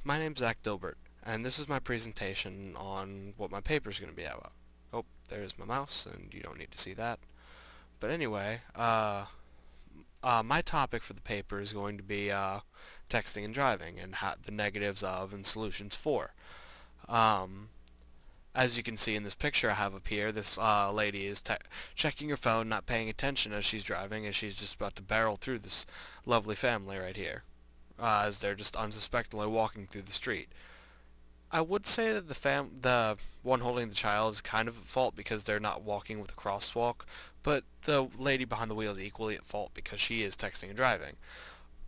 My name's Zach Dilbert, and this is my presentation on what my paper is going to be about. Oh, there's my mouse, and you don't need to see that. But anyway, my topic for the paper is going to be texting and driving, and the negatives of and solutions for. Um, as you can see in this picture I have up here, this lady is checking her phone, not paying attention as she's driving, as she's just about to barrel through this lovely family right here, as they're just unsuspectingly walking through the street. I would say that the one holding the child is kind of at fault because they're not walking with a crosswalk, but the lady behind the wheel is equally at fault because she is texting and driving.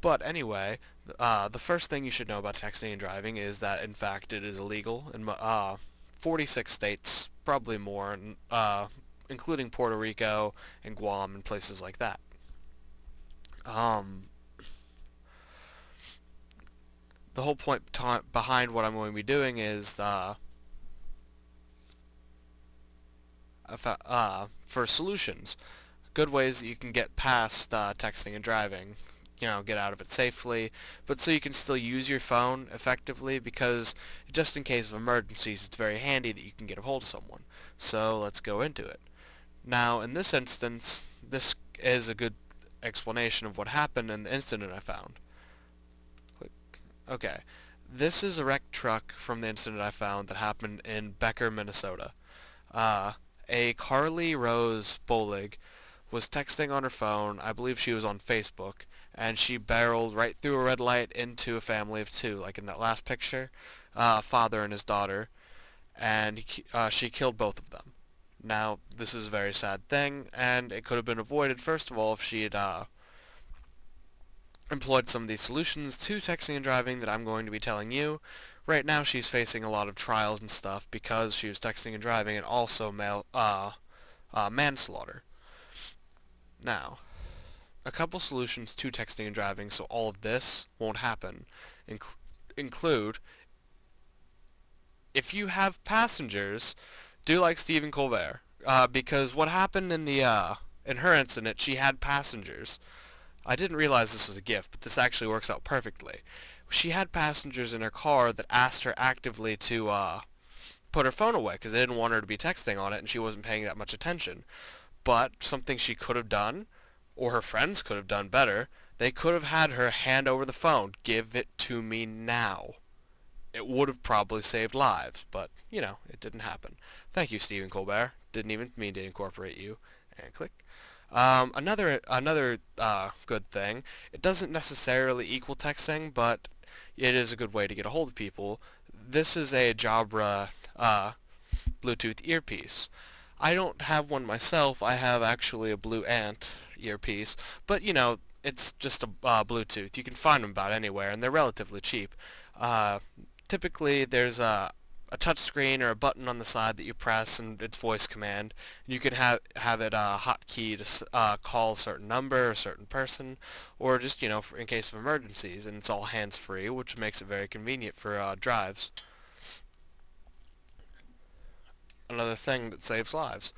But anyway, the first thing you should know about texting and driving is that in fact it is illegal in 46 states, probably more, including Puerto Rico and Guam and places like that. Um, the whole point behind what I'm going to be doing is for solutions, good ways that you can get past texting and driving, get out of it safely, but so you can still use your phone effectively because just in case of emergencies, it's very handy that you can get a hold of someone. So let's go into it. Now, in this instance, this is a good explanation of what happened in the incident I found. Click. Okay. This is a wrecked truck from the incident I found that happened in Becker, Minnesota. Uh, a Carly Rose Bolig was texting on her phone. I believe she was on Facebook, and she barreled right through a red light into a family of two, like in that last picture, a father and his daughter, and she killed both of them. Now, this is a very sad thing, and it could have been avoided, first of all, if she had employed some of these solutions to texting and driving that I'm going to be telling you. Right now, she's facing a lot of trials and stuff because she was texting and driving and also manslaughter. Now, a couple solutions to texting and driving so all of this won't happen include if you have passengers, do like Stephen Colbert, because what happened in her incident, she had passengers. I didn't realize this was a gift, but this actually works out perfectly. She had passengers in her car that asked her actively to put her phone away because they didn't want her to be texting on it and she wasn't paying that much attention. But something she could have done, or her friends could have done better, they could have had her hand over the phone. Give it to me now. It would have probably saved lives, but, it didn't happen. Thank you, Stephen Colbert. Didn't even mean to incorporate you. And click. Another good thing, it doesn't necessarily equal texting, but it is a good way to get a hold of people. This is a Jabra Bluetooth earpiece. I don't have one myself. I have actually a Blue Ant earpiece, but it's just a Bluetooth. You can find them about anywhere, and they're relatively cheap. Uh, Typically, there's a touch screen or a button on the side that you press, and it's voice command. You can have it hotkey to call a certain number, a certain person, or just in case of emergencies. And it's all hands free, which makes it very convenient for drives. Another thing that saves lives.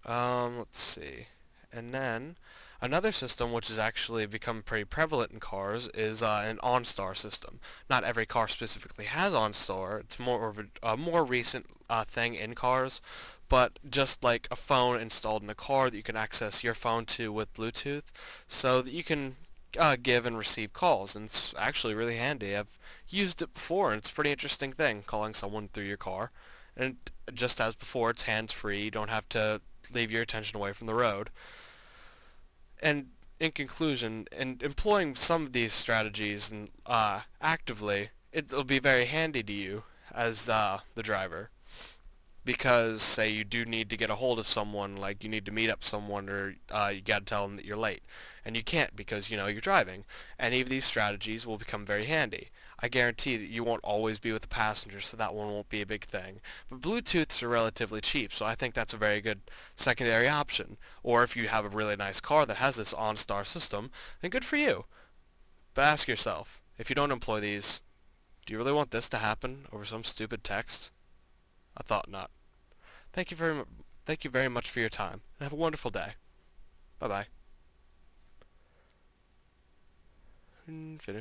Let's see. And then another system which has actually become pretty prevalent in cars is an OnStar system. Not every car specifically has OnStar. It's more of a more recent thing in cars, but just like a phone installed in a car that you can access your phone to with Bluetooth, so that you can give and receive calls. And it's actually really handy. I've used it before, and it's a pretty interesting thing, calling someone through your car. And just as before, it's hands-free. You don't have to leave your attention away from the road. And in conclusion, in employing some of these strategies and actively, it'll be very handy to you as the driver. Because say you do need to get a hold of someone, like you need to meet up someone, or you got to tell them that you're late, and you can't because you're driving. Any of these strategies will become very handy. I guarantee that you won't always be with the passenger, so that one won't be a big thing. But Bluetooths are relatively cheap, so I think that's a very good secondary option. Or if you have a really nice car that has this OnStar system, then good for you. But ask yourself, if you don't employ these, do you really want this to happen over some stupid text? I thought not. Thank you very much for your time, and have a wonderful day. Bye bye. Finish.